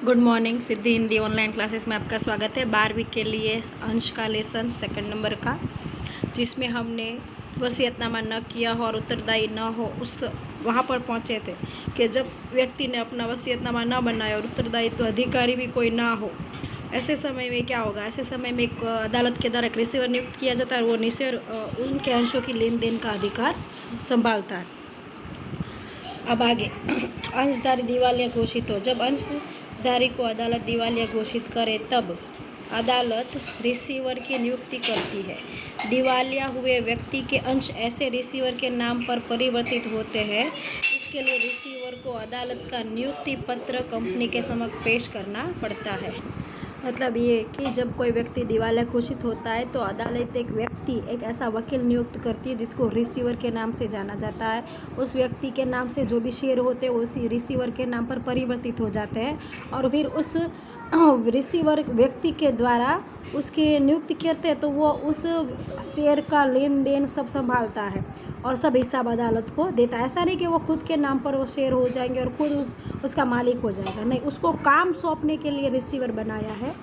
Good morning. Siddhi Hindi online classes में आपका स्वागत है। 12वीं के लिए अंश का लेसन 2 नंबर का, जिसमें हमने वसीयतनामा न किया हो और उत्तरदायी न हो उस वहाँ पर पहुँचे थे कि जब व्यक्ति ने अपना वसीयतनामा न बनाया और उत्तरदायित्व अधिकारी भी कोई ना हो, ऐसे समय में क्या होगा। ऐसे समय में एक अदालत के द्वारा एक रिसीवर नियुक्त किया जाता है और वो रिसीवर उनके अंशों की लेन देन का अधिकार संभालता है। अब आगे अंशधारी दिवालिया घोषित हो। जब अंशधारी को अदालत दिवालिया घोषित करे तब अदालत रिसीवर की नियुक्ति करती है। दिवालिया हुए व्यक्ति के अंश ऐसे रिसीवर के नाम पर परिवर्तित होते हैं। इसके लिए रिसीवर को अदालत का नियुक्ति पत्र कंपनी के समक्ष पेश करना पड़ता है। मतलब ये कि जब कोई व्यक्ति दिवालिया घोषित होता है तो अदालत एक ऐसा वकील नियुक्त करती है जिसको रिसीवर के नाम से जाना जाता है। उस व्यक्ति के नाम से जो भी शेयर होते हैं उसी रिसीवर के नाम पर परिवर्तित हो जाते हैं और फिर उस रिसीवर व्यक्ति के द्वारा उसकी नियुक्ति करते हैं तो वो उस शेयर का लेन देन सब संभालता है और सब हिसाब अदालत को देता है। ऐसा नहीं कि वो खुद के नाम पर वो शेयर हो जाएंगे और खुद उसका मालिक हो जाएगा, नहीं, उसको काम सौंपने के लिए रिसीवर बनाया है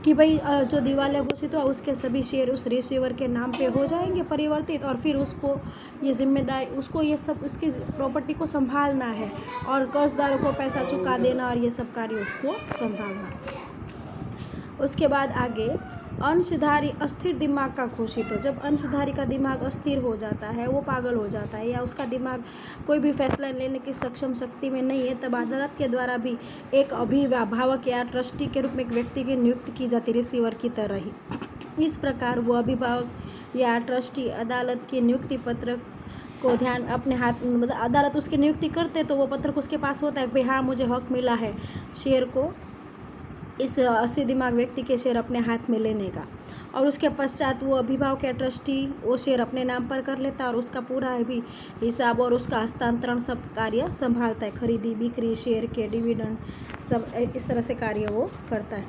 कि भाई जो दिवालिया घोषित हुआ उसके सभी शेयर उस रिसीवर के नाम पे हो जाएंगे परिवर्तित और फिर उसको ये जिम्मेदारी उसको ये सब उसकी प्रॉपर्टी को संभालना है और कर्जदारों को पैसा चुका देना और ये सब कार्य उसको संभालना। उसके बाद आगे अंशधारी अस्थिर दिमाग का घोषित हो। जब अंशधारी का दिमाग अस्थिर हो जाता है, वो पागल हो जाता है या उसका दिमाग कोई भी फैसला लेने की सक्षम शक्ति में नहीं है, तब अदालत के द्वारा भी एक अभिभावक या ट्रस्टी के रूप में एक व्यक्ति की नियुक्ति की जाती रिसीवर की तरह ही। इस प्रकार वो अभिभावक या ट्रस्टी अदालत के नियुक्ति पत्र को ध्यान अपने हाथ मतलब अदालत उसकी नियुक्ति करते तो वो पत्र उसके पास होता है कि हाँ मुझे हक मिला है शेयर को, इस अस्थिर दिमाग व्यक्ति के शेयर अपने हाथ में लेने का। और उसके पश्चात वो अभिभावक या ट्रस्टी वो शेयर अपने नाम पर कर लेता है और उसका पूरा भी हिसाब और उसका हस्तांतरण सब कार्य संभालता है। खरीदी बिक्री शेयर के डिविडेंड सब इस तरह से कार्य वो करता है।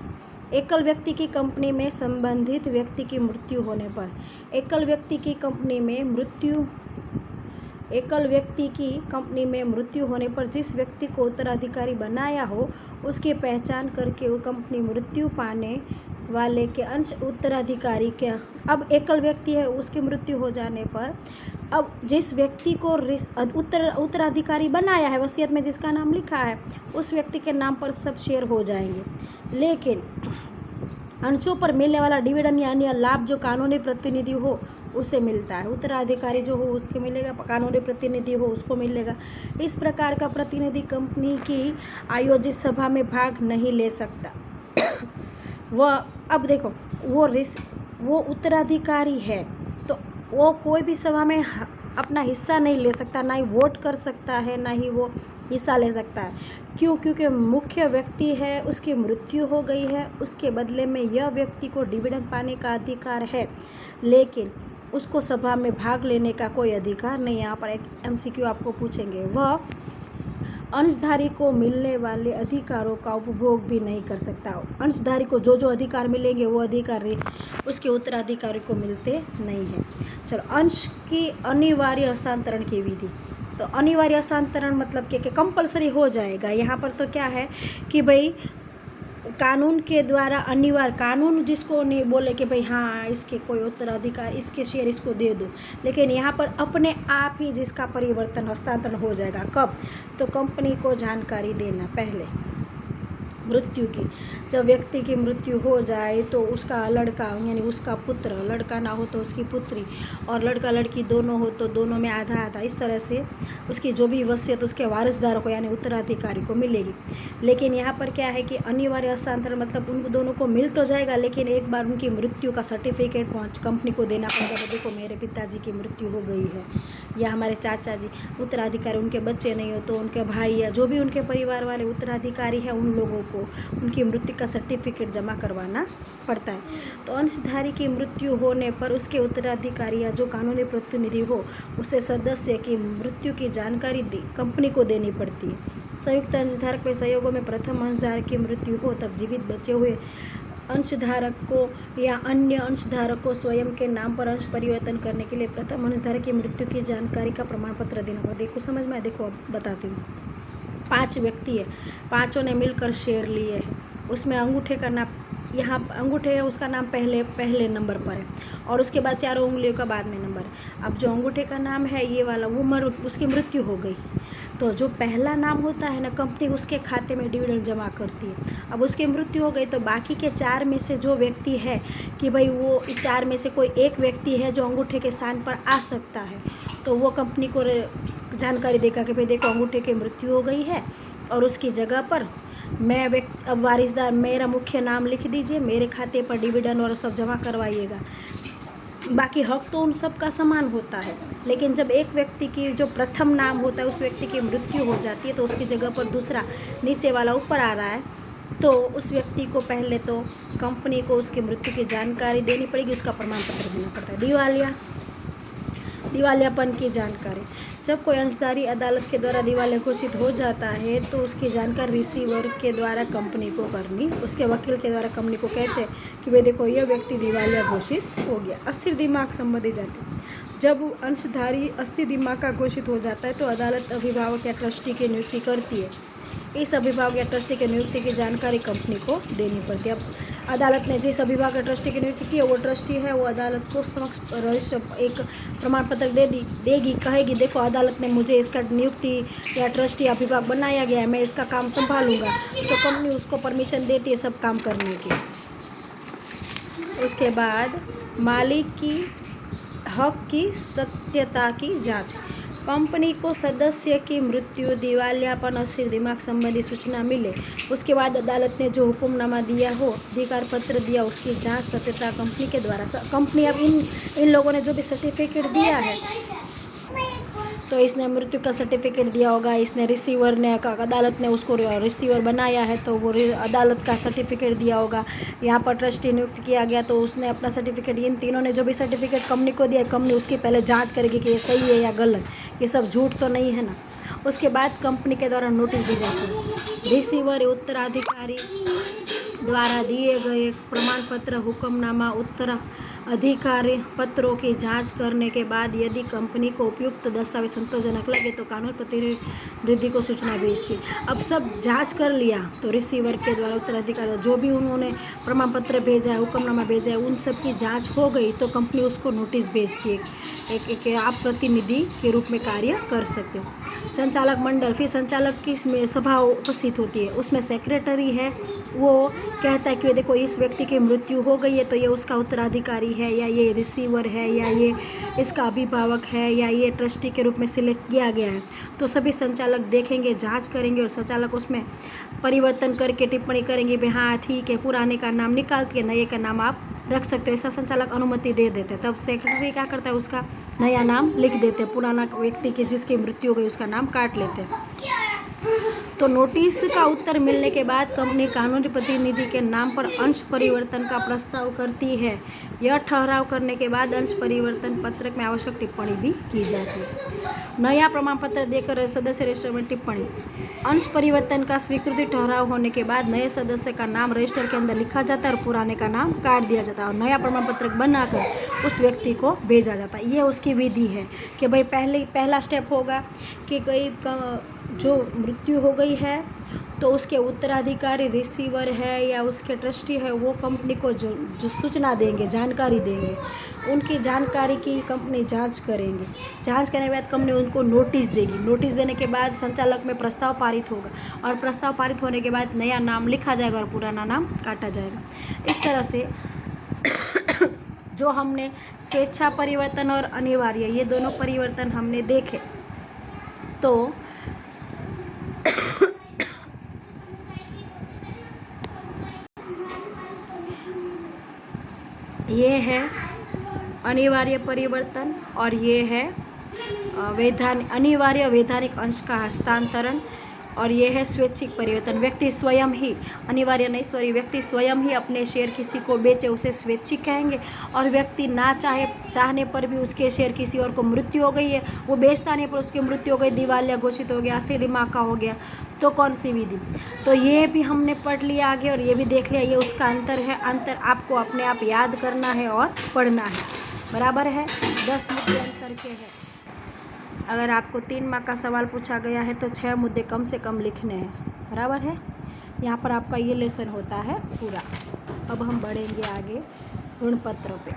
एकल व्यक्ति की कंपनी में संबंधित व्यक्ति की मृत्यु होने पर एकल व्यक्ति की कंपनी में मृत्यु होने पर जिस व्यक्ति को उत्तराधिकारी बनाया हो उसकी पहचान करके वो कंपनी मृत्यु पाने वाले के अंश उत्तराधिकारी के अब एकल व्यक्ति है उसकी मृत्यु हो जाने पर अब जिस व्यक्ति को उत्तराधिकारी बनाया है वसीयत में जिसका नाम लिखा है उस व्यक्ति के नाम पर सब शेयर हो जाएंगे, लेकिन अंशों पर मिलने वाला डिविडेंड यानी लाभ जो कानूनी प्रतिनिधि हो उसे मिलता है। उत्तराधिकारी जो हो उसके मिलेगा, कानूनी प्रतिनिधि हो उसको मिलेगा। इस प्रकार का प्रतिनिधि कंपनी की आयोजित सभा में भाग नहीं ले सकता। वह अब देखो वो उत्तराधिकारी है तो वो कोई भी सभा में अपना हिस्सा नहीं ले सकता, ना ही वोट कर सकता है ना ही वो हिस्सा ले सकता है। क्यों? क्योंकि मुख्य व्यक्ति है उसकी मृत्यु हो गई है, उसके बदले में यह व्यक्ति को डिविडेंड पाने का अधिकार है लेकिन उसको सभा में भाग लेने का कोई अधिकार नहीं। यहाँ पर एक MCQ आपको पूछेंगे, वह अंशधारी को मिलने वाले अधिकारों का उपभोग भी नहीं कर सकता। अंशधारी को जो अधिकार मिलेंगे वो अधिकार उसके उत्तराधिकारी को मिलते नहीं हैं। चलो, अंश की अनिवार्य हस्तांतरण की विधि। तो अनिवार्य हस्तांतरण मतलब कि कंपलसरी हो जाएगा। यहाँ पर तो क्या है कि भाई कानून के द्वारा अनिवार्य, कानून जिसको नहीं बोले कि भाई हाँ इसके कोई उत्तराधिकार इसके शेयर इसको दे दो, लेकिन यहाँ पर अपने आप ही जिसका परिवर्तन हस्तांतरण हो जाएगा। कब? तो कंपनी को जानकारी देना पहले मृत्यु की। जब व्यक्ति की मृत्यु हो जाए तो उसका लड़का यानी उसका पुत्र, लड़का ना हो तो उसकी पुत्री, और लड़का लड़की दोनों हो तो दोनों में आधा आधा, इस तरह से उसकी जो भी वसीयत उसके वारिसदारों को यानी उत्तराधिकारी को मिलेगी। लेकिन यहाँ पर क्या है कि अनिवार्य हस्तांतरण मतलब उन दोनों को मिल तो जाएगा लेकिन एक बार उनकी मृत्यु का सर्टिफिकेट कंपनी को देना पड़ेगा। तो देखो मेरे पिताजी की मृत्यु हो गई है या हमारे चाचा जी उत्तराधिकारी, उनके बच्चे नहीं हो तो उनके भाई या जो भी उनके परिवार वाले उत्तराधिकारी हैं उन लोगों को उनकी मृत्यु का सर्टिफिकेट जमा करवाना पड़ता है। तो अंशधारी की मृत्यु होने पर उसके उत्तराधिकारी या जो कानूनी प्रतिनिधि हो उसे सदस्य की मृत्यु की जानकारी कंपनी को देनी पड़ती है। संयुक्त अंशधारक में संयोगों में प्रथम अंशधारक की मृत्यु हो तब जीवित बचे हुए अंशधारक को या अन्य अंशधारक को स्वयं के नाम पर अंश परिवर्तन करने के लिए प्रथम अंशधारक की मृत्यु की जानकारी का प्रमाण पत्र देना पड़ता है। देखो समझ में, देखो अब बताती हूँ। 5 व्यक्ति है, पाँचों ने मिलकर शेयर लिए हैं। उसमें अंगूठे का नाम, यहाँ अंगूठे है उसका नाम पहले नंबर पर है और उसके बाद 4 उंगलियों का बाद में नंबर है। अब जो अंगूठे का नाम है ये वाला, वो उसकी मृत्यु हो गई, तो जो पहला नाम होता है ना, कंपनी उसके खाते में डिविडेंड जमा करती है। अब उसकी मृत्यु हो गई तो बाकी के 4 में से जो व्यक्ति है कि भाई वो 4 में से कोई एक व्यक्ति है जो अंगूठे के स्थान पर आ सकता है, तो वो कंपनी को जानकारी देगा कि भाई देखो अंगूठे की मृत्यु हो गई है और उसकी जगह पर मैं अब वारिसदार, मेरा मुख्य नाम लिख दीजिए, मेरे खाते पर डिविडेंड और सब जमा करवाइएगा। बाकी हक तो उन सब का समान होता है, लेकिन जब एक व्यक्ति की जो प्रथम नाम होता है उस व्यक्ति की मृत्यु हो जाती है तो उसकी जगह पर दूसरा नीचे वाला ऊपर आ रहा है, तो उस व्यक्ति को पहले तो कंपनी को उसकी मृत्यु की जानकारी देनी पड़ेगी, उसका प्रमाण पत्र देना पड़ता है। दिवालियापन की जानकारी, जब कोई अंशधारी अदालत के द्वारा दिवालिया घोषित हो जाता है तो उसकी जानकारी रिसीवर के द्वारा कंपनी को करनी, उसके वकील के द्वारा कंपनी को कहते हैं कि वे देखो यह व्यक्ति दिवालिया घोषित हो गया। अस्थिर दिमाग संबंधी जानकारी, जब अंशधारी अस्थिर दिमाग का घोषित हो जाता है तो अदालत अभिभावक या ट्रस्टी की नियुक्ति करती है। इस अभिभावक या ट्रस्टी की नियुक्ति की जानकारी कंपनी को देनी पड़ती है। अब अदालत ने जिस अभिभावक या ट्रस्टी की नियुक्ति की है वो ट्रस्टी है, वो अदालत को समक्ष रजिस्टर एक प्रमाण पत्र देगी, कहेगी देखो अदालत ने मुझे इसका नियुक्ति या ट्रस्टी अभिभावक बनाया गया है, मैं इसका काम संभालूंगा, तो कंपनी उसको परमिशन देती है सब काम करने की। उसके बाद मालिक की हक की सत्यता की जाँच, कंपनी को सदस्य की मृत्यु, दिवालियापन, अस्थिर दिमाग संबंधी सूचना मिले उसके बाद अदालत ने जो हुक्मनामा दिया हो, अधिकार पत्र दिया, उसकी जांच सत्यता कंपनी के द्वारा। कंपनी अब इन लोगों ने जो भी सर्टिफिकेट दिया है, तो इसने मृत्यु का सर्टिफिकेट दिया होगा, इसने रिसीवर ने, अदालत ने उसको रिसीवर बनाया है तो वो अदालत का सर्टिफिकेट दिया होगा। यहाँ पर ट्रस्टी नियुक्त किया गया तो उसने अपना सर्टिफिकेट, इन तीनों ने जो भी सर्टिफिकेट कंपनी को दिया, कंपनी उसकी पहले जांच करेगी कि ये सही है या गलत, ये सब झूठ तो नहीं है ना। उसके बाद कंपनी के द्वारा नोटिस दी जाती है। रिसीवर उत्तराधिकारी द्वारा दिए गए प्रमाण पत्र, हुक्मनामा, उत्तराधिकारी पत्रों की जांच करने के बाद यदि कंपनी को उपयुक्त दस्तावेज संतोषजनक लगे तो कानून प्रतिनिधि को सूचना भेजती। अब सब जांच कर लिया तो रिसीवर के द्वारा उत्तराधिकारी जो भी उन्होंने प्रमाण पत्र भेजा है, हुक्मनामा भेजा है, उन सब की जांच हो गई तो कंपनी उसको नोटिस भेजती है एक आप प्रतिनिधि के रूप में कार्य कर सकते हो। संचालक मंडल, फिर संचालक की सभा उपस्थित होती है, उसमें सेक्रेटरी है, वो कहता है कि देखो इस व्यक्ति की मृत्यु हो गई है तो ये उसका उत्तराधिकारी है या ये रिसीवर है या ये इसका अभिभावक है या ये ट्रस्टी के रूप में सिलेक्ट किया गया है। तो सभी संचालक देखेंगे, जांच करेंगे और संचालक उसमें परिवर्तन करके टिप्पणी करेंगे भी हाँ ठीक है, पुराने का नाम निकाल के नए का नाम आप रख सकते हो, ऐसा संचालक अनुमति दे देते हैं। तब सेक्रेटरी क्या करता है, उसका नया नाम लिख देते हैं, पुराना व्यक्ति की जिसकी मृत्यु हो गई उसका नाम काट लेते हैं। तो नोटिस का उत्तर मिलने के बाद कंपनी कानूनी प्रतिनिधि के नाम पर अंश परिवर्तन का प्रस्ताव करती है। यह ठहराव करने के बाद अंश परिवर्तन पत्रक में आवश्यक टिप्पणी भी की जाती है। नया प्रमाण पत्र देकर सदस्य रजिस्टर में टिप्पणी, अंश परिवर्तन का स्वीकृति ठहराव होने के बाद नए सदस्य का नाम रजिस्टर के अंदर लिखा जाता है और पुराने का नाम काट दिया जाता है और नया प्रमाण पत्रक बनाकर उस व्यक्ति को भेजा जाता है। यह उसकी विधि है कि भाई पहला स्टेप होगा कि कोई जो मृत्यु हो गई है तो उसके उत्तराधिकारी रिसीवर है या उसके ट्रस्टी है, वो कंपनी को जो सूचना देंगे, जानकारी देंगे, उनकी जानकारी की कंपनी जांच करेंगे। जांच करने के बाद कंपनी उनको नोटिस देगी। नोटिस देने के बाद संचालक में प्रस्ताव पारित होगा और प्रस्ताव पारित होने के बाद नया नाम लिखा जाएगा और पुराना नाम काटा जाएगा। इस तरह से जो हमने स्वेच्छा परिवर्तन और अनिवार्य, ये दोनों परिवर्तन हमने देखे। तो ये है अनिवार्य परिवर्तन और ये है अनिवार्य वैधानिक अंश का हस्तांतरण और ये है स्वैच्छिक परिवर्तन। व्यक्ति स्वयं ही, अनिवार्य नहीं सॉरी, व्यक्ति स्वयं ही अपने शेयर किसी को बेचे उसे स्वैच्छिक कहेंगे और व्यक्ति ना चाहने पर भी उसके शेयर किसी और को मृत्यु हो गई है, वो बेचता नहीं पर उसकी मृत्यु हो गई, दिवालिया घोषित हो गया, अस्थिर दिमाग का हो गया, तो कौन सी विधि। तो ये भी हमने पढ़ लिया आगे और ये भी देख लिया, ये उसका अंतर है। अंतर आपको अपने आप याद करना है और पढ़ना है, बराबर है। 10 मुख्य अंतर के हैं। अगर आपको 3 मार्क का सवाल पूछा गया है तो 6 मुद्दे कम से कम लिखने हैं, बराबर है। यहाँ पर आपका ये लेसन होता है पूरा। अब हम बढ़ेंगे आगे ऋण पत्रों पे।